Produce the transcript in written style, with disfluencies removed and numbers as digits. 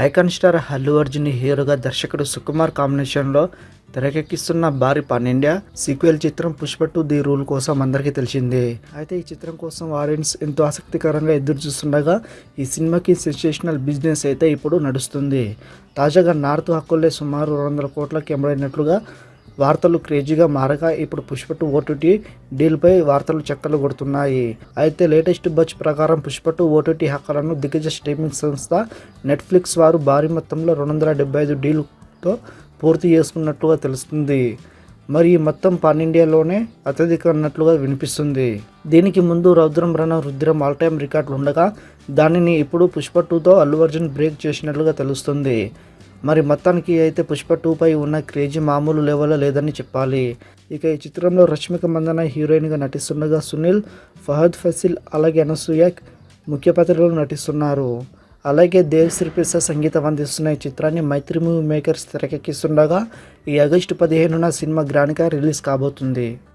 Icon star Allu Arjun హీరోగా దర్శకుడు సుకుమార్ కాంబినేషన్లో తెరకెక్కిస్తున్న భారీ పాన్ ఇండియా సీక్వెల్ చిత్రం పుష్ప 2 ది రూల్ కోసం అందరికీ తెలిసిందే. అయితే ఈ చిత్రం కోసం ఆడియన్స్ ఎంతో ఆసక్తికరంగా ఎదురు చూస్తుండగా ఈ సినిమాకి సెన్సేషనల్ బిజినెస్ అయితే ఇప్పుడు నడుస్తుంది. తాజాగా నార్త్ హక్కులే సుమారు 200 కోట్లకి అమ్ముడైనట్లుగా వార్తలు క్రేజీగా మారగా ఇప్పుడు పుష్ప 2 ఓటీటీ డీల్పై వార్తలు చక్కర్లు కొడుతున్నాయి. అయితే లేటెస్ట్ బజ్ ప్రకారం పుష్ప 2 ఓటీటీ హక్కులను దిగ్గజ స్ట్రీమింగ్ సంస్థ నెట్ఫ్లిక్స్ వారు భారీ మొత్తంలో 275 డీల్తో పూర్తి చేసుకున్నట్లుగా తెలుస్తుంది. మరి ఈ మొత్తం పాన్ ఇండియాలోనే అత్యధిక అన్నట్లుగా వినిపిస్తుంది. దీనికి ముందు రౌద్రం రణం రుద్రం ఆల్ టైమ్ రికార్డులు ఉండగా దానిని ఇప్పుడు పుష్ప 2తో అల్లు అర్జున్ బ్రేక్ చేసినట్లుగా తెలుస్తుంది. మరి మొత్తానికి అయితే పుష్ప 2 పై ఉన్న క్రేజీ మామూలు లెవెల్లో లేదని చెప్పాలి. ఇక ఈ చిత్రంలో రష్మిక మందన హీరోయిన్గా నటిస్తుండగా సునీల్, ఫహద్ ఫసిల్ అలాగే అనసూయ ముఖ్య పాత్రలో నటిస్తున్నారు. అలాగే దేవిశ్రీ ప్రసాద్ సంగీతం అందిస్తున్న ఈ చిత్రాన్ని మైత్రి మూవీ మేకర్స్ తెరకెక్కిస్తుండగా ఈ ఆగస్టు 15న సినిమా గ్రాండ్గా రిలీజ్ కాబోతుంది.